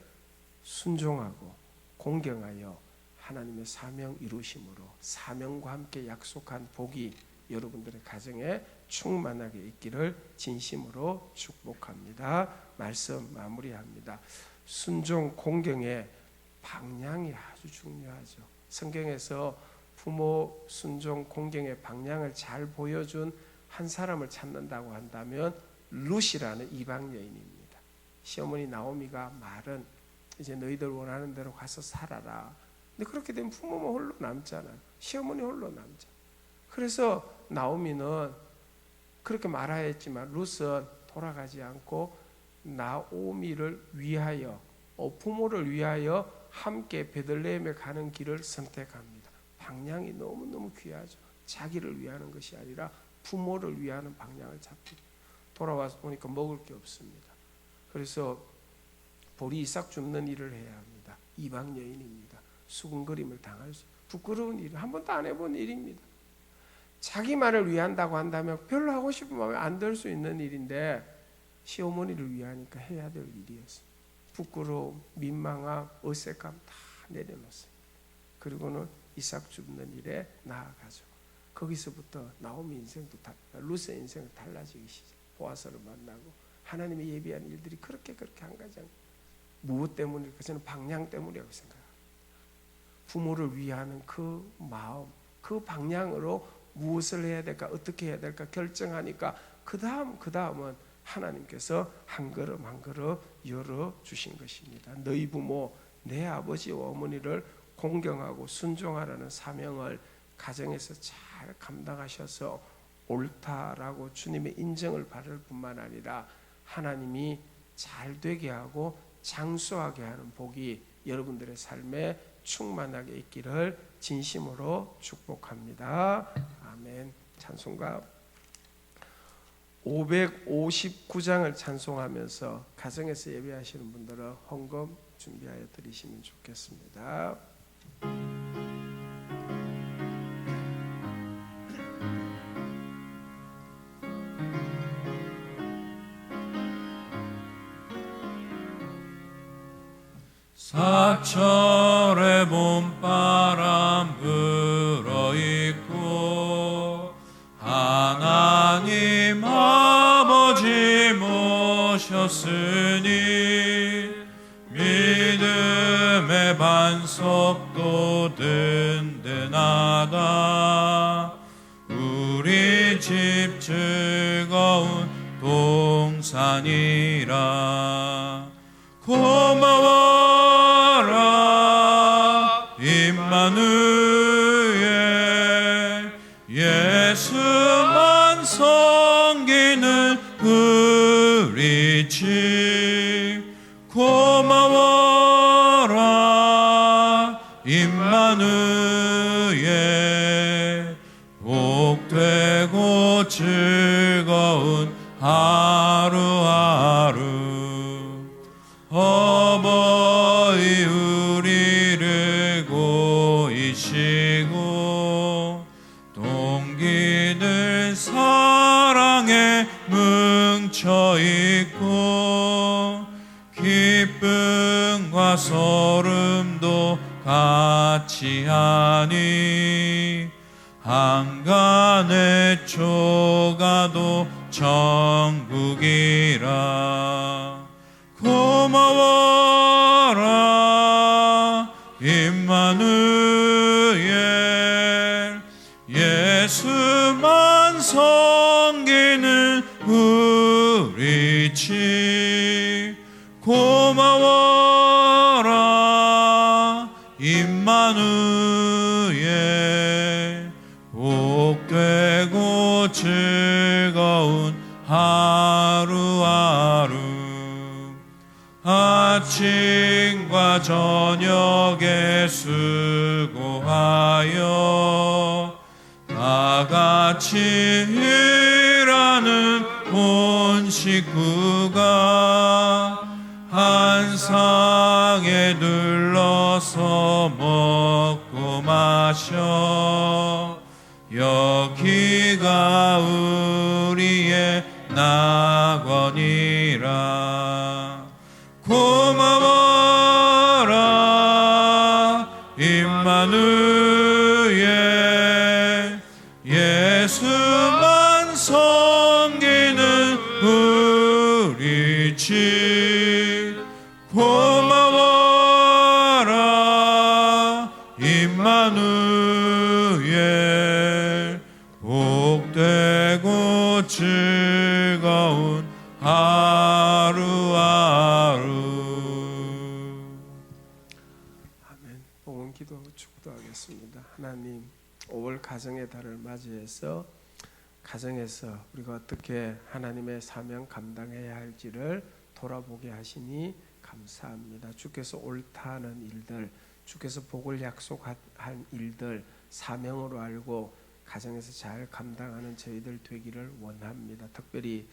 순종하고 공경하여 하나님의 사명 이루심으로 사명과 함께 약속한 복이 여러분들의 가정에 충만하게 있기를 진심으로 축복합니다. 말씀 마무리합니다. 순종 공경의 방향이 아주 중요하죠. 성경에서 부모 순종 공경의 방향을 잘 보여준 한 사람을 찾는다고 한다면 룻이라는 이방 여인입니다. 시어머니 나오미가 말은 이제 너희들 원하는 대로 가서 살아라. 근데 그렇게 되면 부모는 홀로 남잖아요. 시어머니 홀로 남자. 그래서 나오미는 그렇게 말하였지만 룻은 돌아가지 않고 나오미를 위하여, 부모를 위하여 함께 베들레헴에 가는 길을 선택합니다. 방향이 너무너무 귀하죠. 자기를 위하는 것이 아니라 부모를 위하는 방향을 잡고 돌아와서 보니까 먹을 게 없습니다. 그래서 보리 이삭 줍는 일을 해야 합니다. 이방 여인입니다. 수군거림을 당할 수, 부끄러운 일, 한 번도 안 해본 일입니다. 자기만을 위한다고 한다면 별로 하고 싶은 마음에 안 들 수 있는 일인데 시어머니를 위하니까 해야 될 일이었어요. 부끄러움, 민망함, 어색함 다 내려놓습니다. 그리고는 이삭 줍는 일에 나아가죠. 거기서부터 나오미 인생도 룻의 인생이 달라지기 시작. 보아스를 만나고 하나님의 예비한 일들이 그렇게 한 가지, 무엇 때문일까? 저는 방향 때문이라고 생각합니다. 부모를 위하는 그 마음, 그 방향으로 무엇을 해야 될까, 어떻게 해야 될까 결정하니까 그 다음은 하나님께서 한 걸음 한 걸음 열어주신 것입니다. 너희 부모, 내 아버지와 어머니를 공경하고 순종하라는 사명을 가정에서 잘 감당하셔서 옳다라고 주님의 인정을 받을 뿐만 아니라 하나님이 잘 되게 하고 장수하게 하는 복이 여러분들의 삶에 충만하게 있기를 진심으로 축복합니다. 아멘. 찬송가 559장을 찬송하면서 가정에서 예배하시는 분들은 헌금 준비하여 드리시면 좋겠습니다. 사철의 봄바람 불어있고 하나님 아버지 모셨으니 믿음의 반석도 든든하다. 우리 집 즐거운 동산이라. 고마워라 임마누엘, 예수만 섬기는 우리 집. 고마워라 임마누엘, 복되고 즐거운 하루하루. 어버이 우리를 고이시고 동기들 사랑에 뭉쳐있고 기쁨과 소름도 같이 하니 한간의 초가도 천국이라. 고마워라 임마누엘, 예수만 섬기는 우리 집. 고마워라 임마누엘, 복되고 즐거운 하루하루. 아침과 저녁에 수고하여 다같이 일하는 온 식구가 한 상에 둘러서 먹고 마셔. 여기가 우리의 낙원이라. 고마워라 임마누엘, 예수만 섬기는 우리 집. 고마워라 임마누엘, 복되고 즐거운 하루하루. 아멘. 봉헌 기도하고 축도하겠습니다. 하나님, 5월 가정의 달을 맞이해서 가정에서 우리가 어떻게 하나님의 사명 감당해야 할지를 돌아보게 하시니 감사합니다. 주께서 옳다는 일들, 주께서 복을 약속한 일들 사명으로 알고 가정에서 잘 감당하는 저희들 되기를 원합니다. 특별히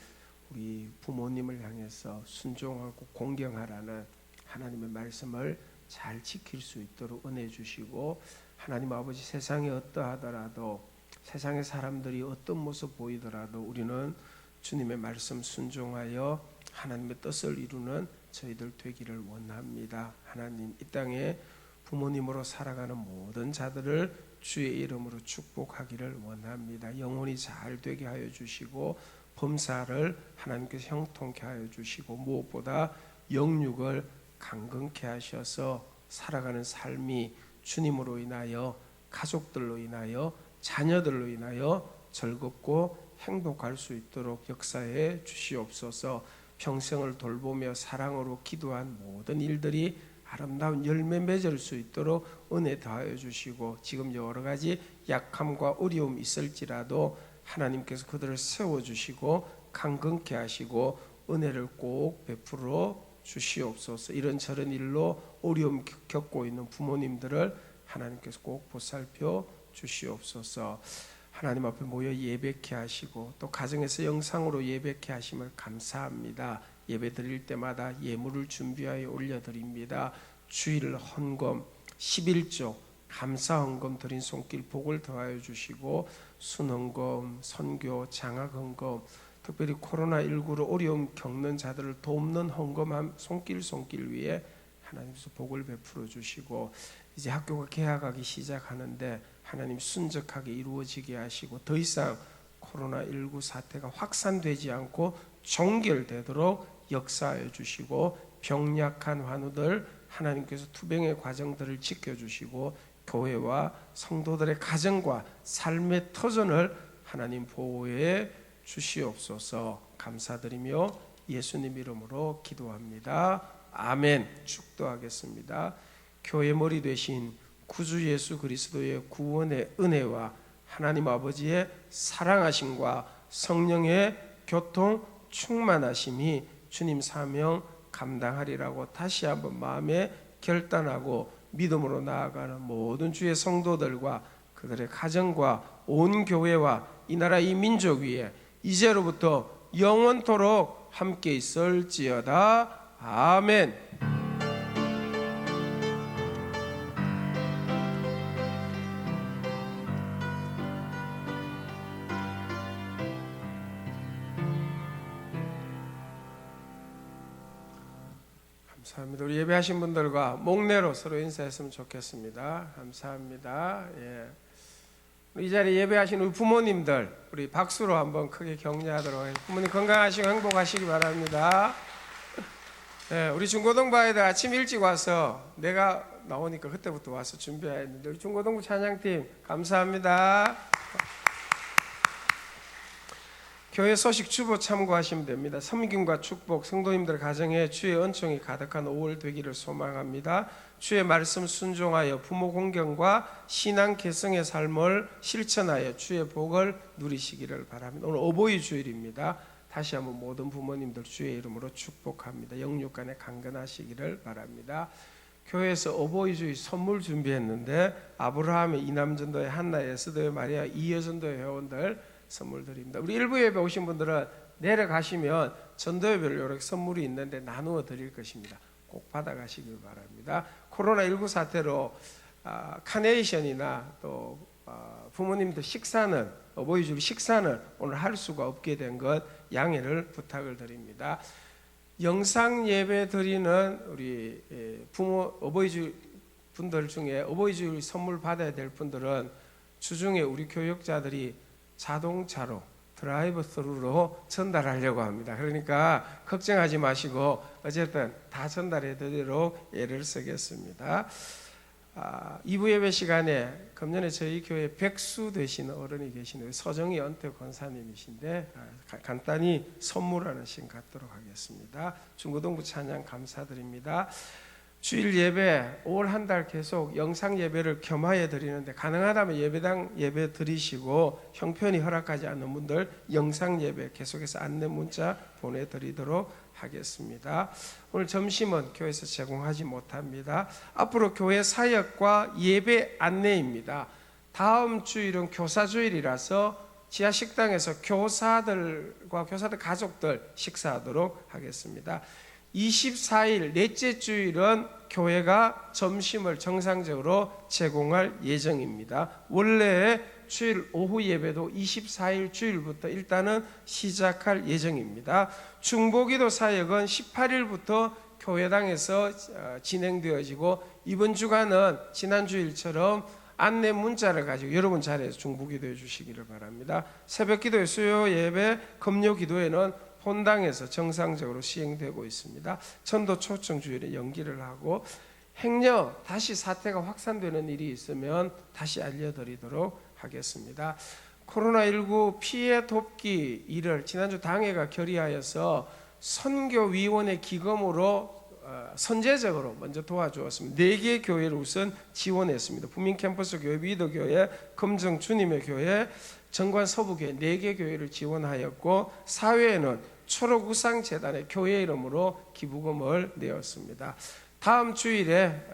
우리 부모님을 향해서 순종하고 공경하라는 하나님의 말씀을 잘 지킬 수 있도록 은혜 주시고, 하나님 아버지, 세상이 어떠하더라도, 세상의 사람들이 어떤 모습 보이더라도 우리는 주님의 말씀 순종하여 하나님의 뜻을 이루는 저희들 되기를 원합니다. 하나님, 이 땅에 부모님으로 살아가는 모든 자들을 주의 이름으로 축복하기를 원합니다. 영혼이 잘 되게 하여 주시고 범사를 하나님께서 형통케 하여 주시고, 무엇보다 영육을 강건케 하셔서 살아가는 삶이 주님으로 인하여, 가족들로 인하여, 자녀들로 인하여 즐겁고 행복할 수 있도록 역사해 주시옵소서. 평생을 돌보며 사랑으로 기도한 모든 일들이 아름다운 열매 맺을 수 있도록 은혜 더하여 주시고, 지금 여러 가지 약함과 어려움이 있을지라도 하나님께서 그들을 세워주시고 강건케 하시고 은혜를 꼭 베풀어 주시옵소서. 이런저런 일로 어려움 겪고 있는 부모님들을 하나님께서 꼭 보살펴 주시옵소서. 하나님 앞에 모여 예배케 하시고 또 가정에서 영상으로 예배케 하심을 감사합니다. 예배 드릴 때마다 예물을 준비하여 올려드립니다. 주일 헌금 11조 감사 헌금 드린 손길 복을 더하여 주시고, 순헌금, 선교, 장학 헌금, 특별히 코로나19로 어려움 겪는 자들을 돕는 헌금함 손길 위에 하나님께서 복을 베풀어 주시고, 이제 학교가 개학하기 시작하는데 하나님 순적하게 이루어지게 하시고, 더 이상 코로나19 사태가 확산되지 않고 종결되도록 역사해 주시고, 병약한 환우들 하나님께서 투병의 과정들을 지켜주시고, 교회와 성도들의 가정과 삶의 터전을 하나님 보호해 주시옵소서. 감사드리며 예수님 이름으로 기도합니다. 아멘. 축도하겠습니다. 교회 머리 되신 구주 예수 그리스도의 구원의 은혜와 하나님 아버지의 사랑하심과 성령의 교통 충만하심이 주님 사명 감당하리라고 다시 한번 마음에 결단하고 믿음으로 나아가는 모든 주의 성도들과 그들의 가정과 온 교회와 이 나라 이 민족 위에 이제로부터 영원토록 함께 있을지어다. 아멘. 감사합니다. 우리 예배하신 분들과 목례로 서로 인사했으면 좋겠습니다. 감사합니다. 예. 이 자리에 예배하신 우리 부모님들, 우리 박수로 한번 크게 격려하도록 하겠습니다. 부모님 건강하시고 행복하시기 바랍니다. 예, 우리 중고등부 아이들 아침 일찍 와서 내가 나오니까 그때부터 와서 준비했는데, 우리 중고등부 찬양팀 감사합니다. 교회 소식 주보 참고하시면 됩니다. 섬김과 축복, 성도님들 가정에 주의 은총이 가득한 5월 되기를 소망합니다. 주의 말씀 순종하여 부모 공경과 신앙 개성의 삶을 실천하여 주의 복을 누리시기를 바랍니다. 오늘 어버이 주일입니다. 다시 한번 모든 부모님들 주의 이름으로 축복합니다. 영육간에 강건하시기를 바랍니다. 교회에서 어버이 주일 선물 준비했는데 아브라함의 이남전도회, 한나의 에스더의 마리아, 이여전도회 회원들 선물 드립니다. 우리 일부 예배 오신 분들은 내려가시면 전도예배를 이렇게 선물이 있는데 나누어 드릴 것입니다. 꼭 받아가시길 바랍니다. 코로나19 사태로 카네이션이나 또 부모님들 식사는, 어버이 주일 식사는 오늘 할 수가 없게 된 것 양해를 부탁을 드립니다. 영상 예배 드리는 우리 부모 어버이 주일 분들 중에 어버이 주일 선물 받아야 될 분들은 주중에 우리 교육자들이 자동차로 드라이브 스루로 전달하려고 합니다. 그러니까 걱정하지 마시고 어쨌든 다 전달해 드리도록 애를 쓰겠습니다. 2부 예배 시간에 금년에 저희 교회 백수 되시는 어른이 계시네요. 서정희 은퇴 권사님이신데 간단히 선물하는 시간 갖도록 하겠습니다. 중고등부 찬양 감사드립니다. 주일 예배 5월 한 달 계속 영상 예배를 겸하여 드리는데, 가능하다면 예배당 예배 드리시고 형편이 허락하지 않는 분들 영상 예배 계속해서 안내 문자 보내드리도록 하겠습니다. 오늘 점심은 교회에서 제공하지 못합니다. 앞으로 교회 사역과 예배 안내입니다. 다음 주일은 교사주일이라서 지하 식당에서 교사들과 교사들 가족들 식사하도록 하겠습니다. 24일 넷째 주일은 교회가 점심을 정상적으로 제공할 예정입니다. 원래 주일 오후 예배도 24일 주일부터 일단은 시작할 예정입니다. 중보기도 사역은 18일부터 교회당에서 진행되어지고, 이번 주간은 지난 주일처럼 안내 문자를 가지고 여러분 자리에서 중보기도해 주시기를 바랍니다. 새벽기도회, 수요 예배, 금요 기도회는 본당에서 정상적으로 시행되고 있습니다. 전도 초청 주일에 연기를 하고, 행여 다시 사태가 확산되는 일이 있으면 다시 알려드리도록 하겠습니다. 코로나19 피해 돕기 일을 지난주 당회가 결의하여서 선교위원회 기금으로 선제적으로 먼저 도와주었습니다. 4개 교회를 우선 지원했습니다. 부민캠퍼스 교회, 위도교회, 금정 주님의 교회, 정관 서부교회 4개 교회를 지원하였고 사회에는 초록우상재단의 교회 이름으로 기부금을 내었습니다. 다음 주일에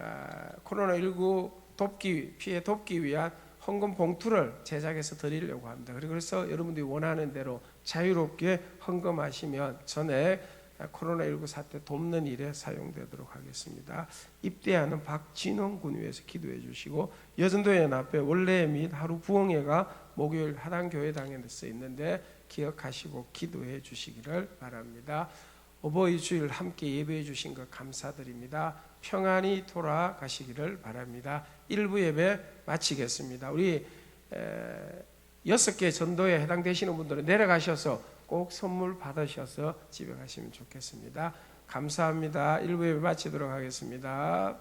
코로나19 피해 돕기 위한 헌금 봉투를 제작해서 드리려고 합니다. 그래서 여러분들이 원하는 대로 자유롭게 헌금하시면 전에 코로나19 사태 돕는 일에 사용되도록 하겠습니다. 입대하는 박진원 군 위해서 기도해 주시고, 여전도연합회 원래 및 하루 부흥회가 목요일 하단교회당에서 있는데 기억하시고 기도해 주시기를 바랍니다. 어버이 주일 함께 예배해 주신 것 감사드립니다. 평안히 돌아가시기를 바랍니다. 1부 예배 마치겠습니다. 우리 6개 전도에 해당되시는 분들은 내려가셔서 꼭 선물 받으셔서 집에 가시면 좋겠습니다. 감사합니다. 1부 예배 마치도록 하겠습니다.